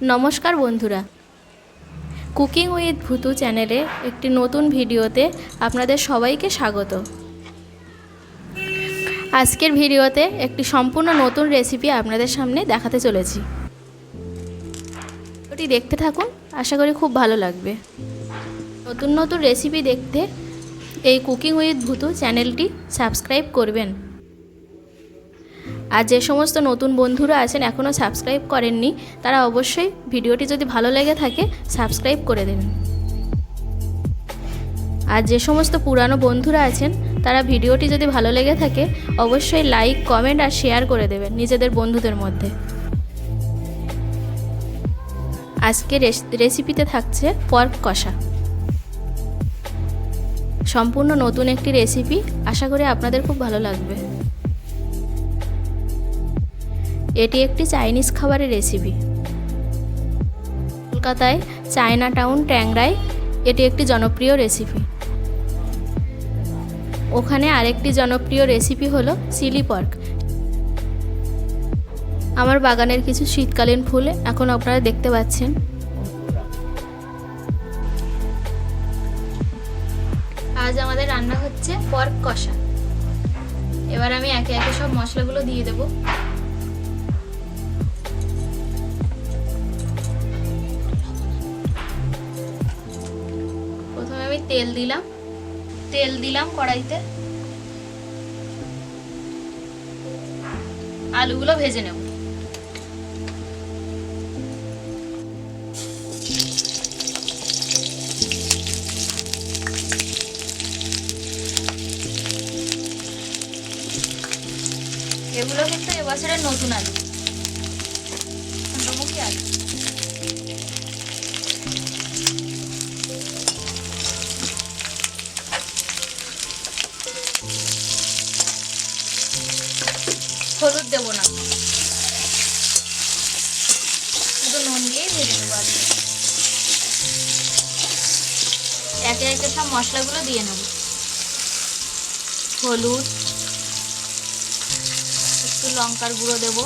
নমস্কার বন্ধুরা, cooking with ভুতু চ্যানেলে একটি নতুন ভিডিওতে আপনাদের সবাইকে স্বাগত। আজকের ভিডিওতে একটি সম্পূর্ণ নতুন রেসিপি আপনাদের সামনে দেখাতে চলেছি। ওটি দেখতে থাকুন, আশা করি খুব ভালো লাগবে। নতুন নতুন রেসিপি দেখতে এই কুকিং উইথ ভুতু চ্যানেলটি সাবস্ক্রাইব করবেন। আর যে সমস্ত নতুন বন্ধুরা আছেন এখনও সাবস্ক্রাইব করেননি, তারা অবশ্যই ভিডিওটি যদি ভালো লেগে থাকে সাবস্ক্রাইব করে দেবেন। আর যে সমস্ত পুরানো বন্ধুরা আছেন তারা ভিডিওটি যদি ভালো লেগে থাকে অবশ্যই লাইক, কমেন্ট আর শেয়ার করে দেবেন নিজেদের বন্ধুদের মধ্যে। আজকে রেসিপিতে থাকছে পর্ক কষা। সম্পূর্ণ নতুন একটি রেসিপি, আশা করি আপনাদের খুব ভালো লাগবে। এটি একটি চাইনিজ খাবারের রেসিপি। কলকাতায় চায়না টাউন ট্যাংরায় এটি একটি জনপ্রিয় রেসিপি। ওখানে আরেকটি জনপ্রিয় রেসিপি হলো চিলি পর্ক। আমার বাগানের কিছু শীতকালীন ফুল এখন আপনারা দেখতে পাচ্ছেন। আজ আমাদের রান্না হচ্ছে পর্ক কষা। এবার আমি একে একে সব মশলাগুলো দিয়ে দেব। প্রথমে আমি তেল দিলাম কড়াইতে। আলুগুলো ভেজে নেব। এগুলো কিন্তু এবছরের নতুন আলু, চন্দ্রমুখী আলু। হলুদ দেবো না, শুধু নুন দিয়েই ভেজে নেবো আলু। একে একে সব মশলাগুলো দিয়ে নেব। হলুদ, একটু লঙ্কার গুঁড়ো দেবো,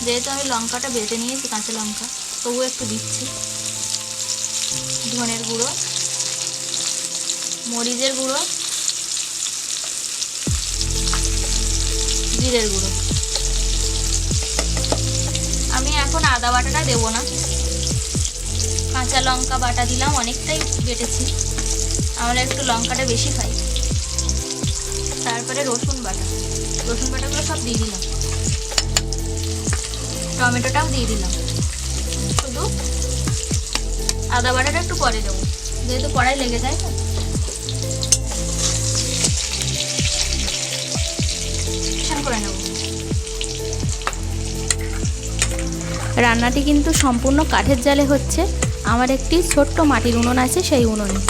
যেহেতু আমি লঙ্কাটা বেটে নিয়েছি, কাঁচা লঙ্কা, তবুও একটু দিচ্ছি। ধনের গুঁড়ো, মরিচের গুঁড়ো, জিরের গুঁড়ো। আমি এখন আদা বাটাটা দেবো না, কাঁচা লঙ্কা বাটা দিলাম, অনেকটাই বেটেছি, আমরা একটু লঙ্কাটা বেশি খাই। তারপরে রসুন বাটাগুলো সব দিয়ে দিলাম, টমেটোটাও দিয়ে দিলাম। শুধু আদা বাটাটা একটু পরে দেবো, যেহেতু কড়াই লেগে যায় না। করে নেব। রান্নাটি কিন্তু সম্পূর্ণ কাঠের জালে হচ্ছে। আমার একটি ছোট্ট মাটির উনুন আছে, সেই উনুনে।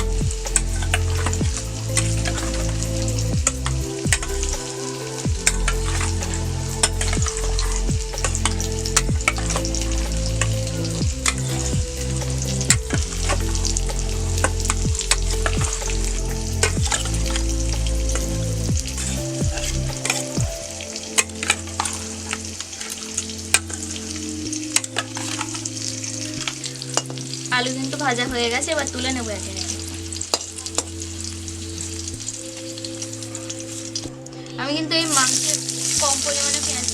আলু কিন্তু ভাজা হয়ে গেছে, এবার তুলে নেবো একে একে। আমি কিন্তু এই মাংসে কম পরিমাণে পেঁয়াজ,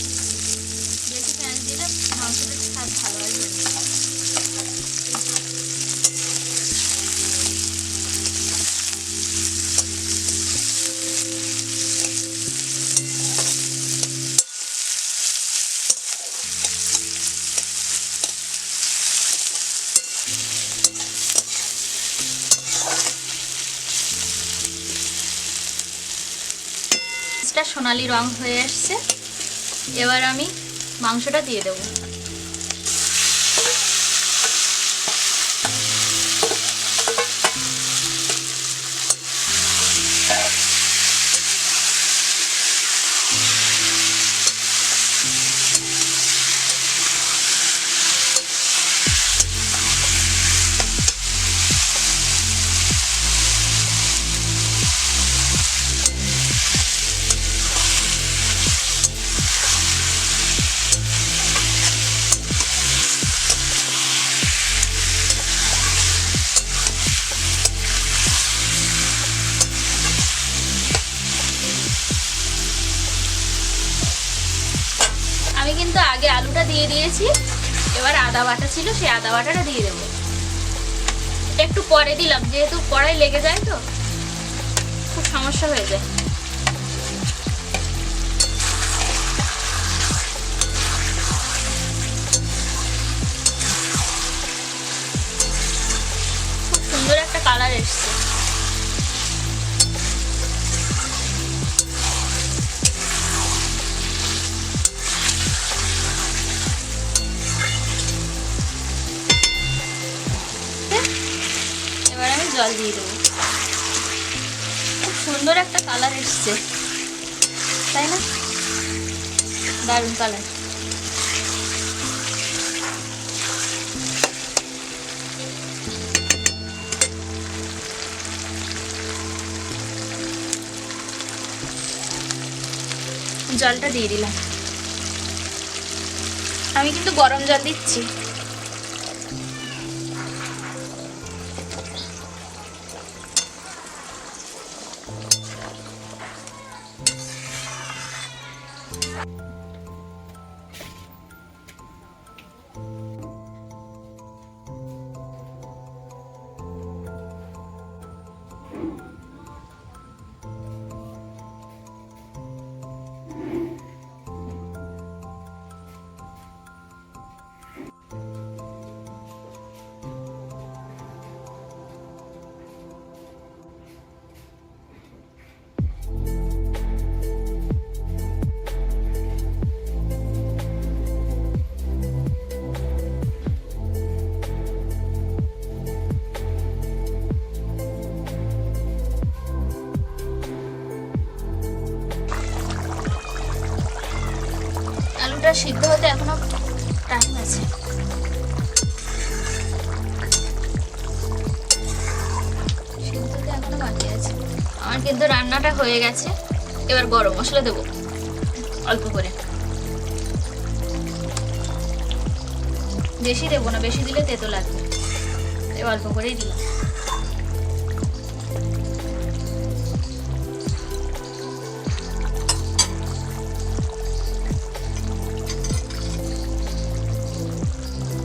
বেশি পেঁয়াজ দিলে মাংসটা স্বাদ ভালো আসবে। সোনালি রং হয়ে আসছে, এবার আমি মাংসটা দিয়ে দেবো। দিয়ে দিয়েছি। এবার আদা বাটা ছিল, সেই আদা বাটাটা দিয়ে দেবো। একটু পরে দিলাম, যেহেতু কড়াই লেগে যায় তো খুব সমস্যা হয়ে যায়। খুব সুন্দর একটা কালার এসছে। এবার আমি জল দিয়ে দেবো। খুব সুন্দর একটা কালার এসছে, তাই না? দারুণ কালার। জলটা দিয়ে দিলাম। আমি কিন্তু গরম জল দিচ্ছি। আলুটা সিদ্ধ হতে এখনো টাইম আছে। সিদ্ধ হতে এখনো বাকি আছে। আমার কিন্তু রান্নাটা হয়ে গেছে। এবার গরম মশলা দেবো অল্প করে, বেশি দেবো না, বেশি দিলে তেতো লাগবে। এবার অল্প করেই দিলাম।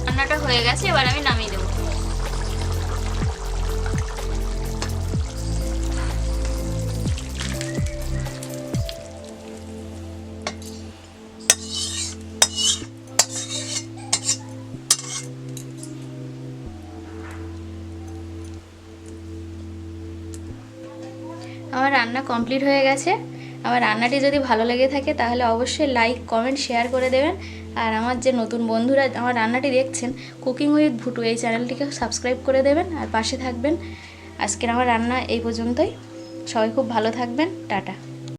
রান্নাটা হয়ে গেছে, এবার আমি নামিয়ে দেবো। আমার রান্না কমপ্লিট হয়ে গেছে। আমার রান্নাটি যদি ভালো লেগে থাকে তাহলে অবশ্যই লাইক, কমেন্ট, শেয়ার করে দেবেন। আর আমার যে নতুন বন্ধুরা আমার রান্নাটি দেখছেন, কুকিং উইথ ভুটু এই চ্যানেলটিকে সাবস্ক্রাইব করে দেবেন আর পাশে থাকবেন। আজকের আমার রান্না এই পর্যন্তই। সবাই খুব ভালো থাকবেন। টাটা।